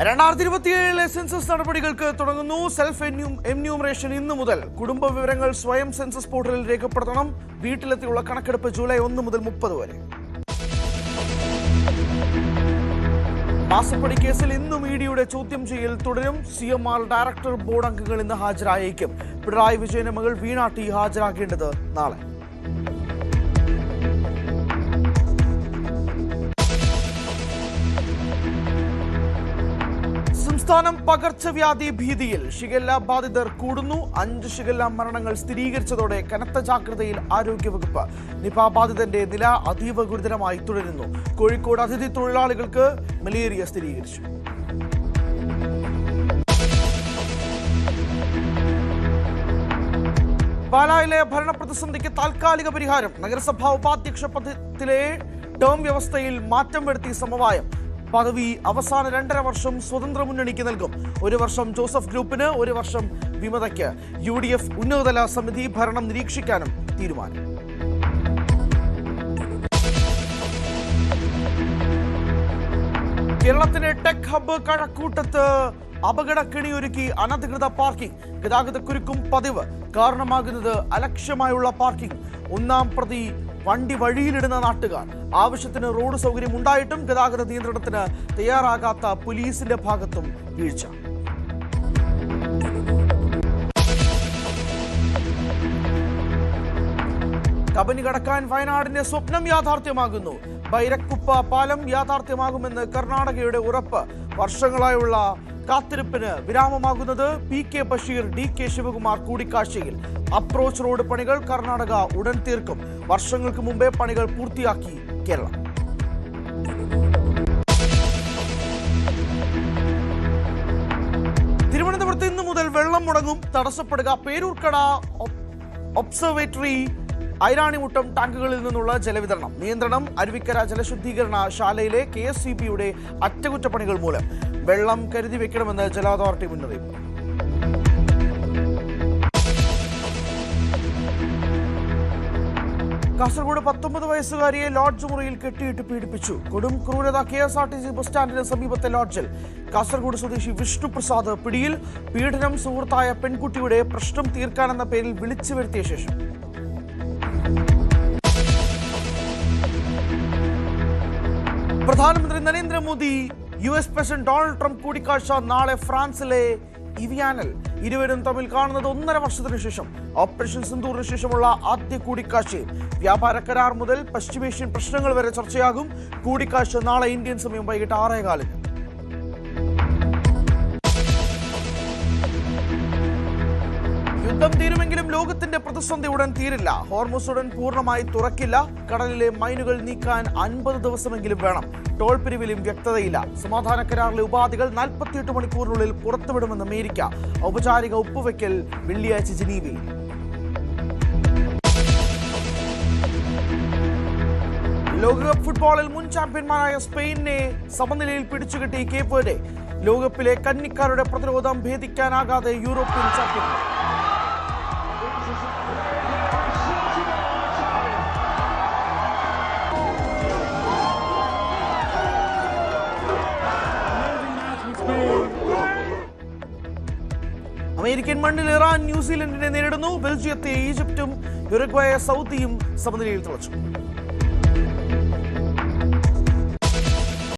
2027 census നടപടികൾക്ക് തുടങ്ങുന്നു. Self enumeration ഇന്നു മുതൽ. കുടുംബ വിവരങ്ങൾ സ്വയം സെൻസസ് പോർട്ടലിൽ രേഖപ്പെടുത്തണം. വീട്ടിലെത്തിയുള്ള കണക്കെടുപ്പ് ജൂലൈ 1 മുതൽ 30 വരെ. മാസപ്പടി കേസിൽ ഇന്നും ഇഡിയുടെ ചോദ്യം ചെയ്യൽ തുടരും. CMR ഡയറക്ടർ ബോർഡ് അംഗങ്ങൾ ഇന്ന് ഹാജരായേക്കും. പിണറായി വിജയന്റെ മകൾ വീണ ടി ഹാജരാകേണ്ടത് നാളെ. സംസ്ഥാനം പകർച്ചവ്യാധി ഭീതിയിൽ. ഷിഗല്ല ബാധിതർ കൂടുന്നു. 5 ഷിഗല്ല മരണങ്ങൾ സ്ഥിരീകരിച്ചതോടെ കനത്ത ജാഗ്രതയിൽ ആരോഗ്യവകുപ്പ്. നിപ ബാധിതന്റെ നില അതീവ ഗുരുതരമായി തുടരുന്നു. കോഴിക്കോട് അതിഥി തൊഴിലാളികൾക്ക് മലേറിയ സ്ഥിരീകരിച്ചു. പാലായിലെ ഭരണപ്രതിസന്ധിക്ക് താൽക്കാലിക പരിഹാരം. നഗരസഭാ ഉപാധ്യക്ഷ പദത്തിലെ ടേം വ്യവസ്ഥയിൽ മാറ്റം വരുത്തി സമവായം. പദവി അവസാന 2.5 വർഷം സ്വതന്ത്ര മുന്നണിക്ക് നൽകും. 1 വർഷം ജോസഫ് ഗ്രൂപ്പിന്, 1 വർഷം വിമതയ്ക്ക്. UDF ഉന്നതതല സമിതി ഭരണം നിരീക്ഷിക്കാനും തീരുമാനം. കേരളത്തിന്റെ ടെക് ഹബ്ബ് കഴക്കൂട്ടത്ത് അപകടക്കെണിയൊരുക്കി അനധികൃത പാർക്കിംഗ്. ഗതാഗതക്കുരുക്കും പതിവ്. കാരണമാകുന്നത് അലക്ഷ്യമായുള്ള പാർക്കിംഗ്. 1-ാം പ്രതി വണ്ടി വഴിയിലിടുന്ന നാട്ടുകാർ. ആവശ്യത്തിന് റോഡ് സൗകര്യം ഉണ്ടായിട്ടും ഗതാഗത നിയന്ത്രണത്തിന് തയ്യാറാകാത്ത പോലീസിന്റെ ഭാഗത്തും വീഴ്ച. കബനി കടക്കാൻ വയനാടിന്റെ സ്വപ്നം യാഥാർത്ഥ്യമാകുന്നു. ബൈരക്കുപ്പ പാലം യാഥാർത്ഥ്യമാകുമെന്ന് കർണാടകയുടെ ഉറപ്പ്. വർഷങ്ങളായുള്ള കാത്തിരിപ്പിന് വിരാമമാകുന്നത്. PK ബഷീർ, DK ശിവകുമാർ കൂടിക്കാഴ്ചയിൽ. അപ്രോച്ച് റോഡ് പണികൾ കർണാടക ഉടൻ തീർക്കും. വർഷങ്ങൾക്ക് മുമ്പേ പണികൾ പൂർത്തിയാക്കി കേരളം. തിരുവനന്തപുരത്ത് ഇന്നു മുതൽ വെള്ളം മുടങ്ങും. തടസ്സപ്പെടുക. പേരൂർക്കട ഒബ്സർവേറ്ററി ഐരാണിമുട്ടം ടാങ്കുകളിൽ നിന്നുള്ള ജലവിതരണം. നിയന്ത്രണം അരുവിക്കര ജലശുദ്ധീകരണ ശാലയിലെ KSCBയുടെ അറ്റകുറ്റപ്പണികൾ മൂലം. വെള്ളം കരുതി വെക്കണമെന്ന് ജല അതോറിറ്റി മുന്നറിയിപ്പ്. കാസർഗോഡ് 19 വയസ്സുകാരിയെ ലോഡ്ജ് മുറിയിൽ കെട്ടിയിട്ട് പീഡിപ്പിച്ചു. കൊടും ക്രൂരത. KSRTC ബസ് സ്റ്റാൻഡിന് സമീപത്തെ ലോഡ്ജിൽ. കാസർഗോഡ് സ്വദേശി വിഷ്ണുപ്രസാദ് പിടിയിൽ. പീഡനം സുഹൃത്തായ പെൺകുട്ടിയുടെ പ്രശ്നം തീർക്കാനെന്ന പേരിൽ വിളിച്ചു വരുത്തിയ ശേഷം. പ്രധാനമന്ത്രി Narendra Modi US president Donald Trump കൂടിക്കാഴ്ച നാളെ ഫ്രാൻസിലെ ഇവിയാനിൽ. ഇരുവരും തമ്മിൽ കാണുന്നത് 1.5 വർഷത്തിനു ശേഷം. ഓപ്പറേഷൻ സിന്ദൂറിന് ശേഷമുള്ള ആദ്യ കൂടിക്കാഴ്ചയും. വ്യാപാര കരാർ മുതൽ പശ്ചിമേഷ്യൻ പ്രശ്നങ്ങൾ വരെ ചർച്ചയാകും. കൂടിക്കാഴ്ച നാളെ ഇന്ത്യൻ സമയം വൈകിട്ട് 6:15. യുദ്ധം തീരുമെങ്കിലും ലോകത്തിന്റെ പ്രതിസന്ധി ഉടൻ തീരില്ല. ഹോർമുസ് ഉടൻ പൂർണ്ണമായി തുറക്കില്ല. കടലിലെ മൈനുകൾ നീക്കാൻ 50 ദിവസമെങ്കിലും വേണം. ടോൾ പിരിവിലും വ്യക്തതയില്ല. സമാധാന കരാറിലെ ഉപാധികൾ 48 മണിക്കൂറിനുള്ളിൽ പുറത്തുവിടുമെന്ന് അമേരിക്ക. ഔപചാരിക ഒപ്പുവെക്കൽ വെള്ളിയാഴ്ച ജനീവയിൽ. ലോകകപ്പ് ഫുട്ബോളിൽ മുൻ ചാമ്പ്യന്മാരായ സ്പെയിനെ സമനിലയിൽ പിടിച്ചുകെട്ടി കേപ്പ് വെർഡെ. ലോകകപ്പിലെ കന്നിക്കാരുടെ പ്രതിരോധം ഭേദിക്കാനാകാതെ യൂറോപ്യൻ ചാമ്പ്യന്മാർ. അമേരിക്കൻ മണ്ണിൽ ഇറാൻ ന്യൂസിലൻഡിനെ നേരിടുന്നു. ബെൽജിയത്തെ ഈജിപ്തും യുറുഗ്വയെ സൗദിയും സമനിലയിൽ തുളച്ചു.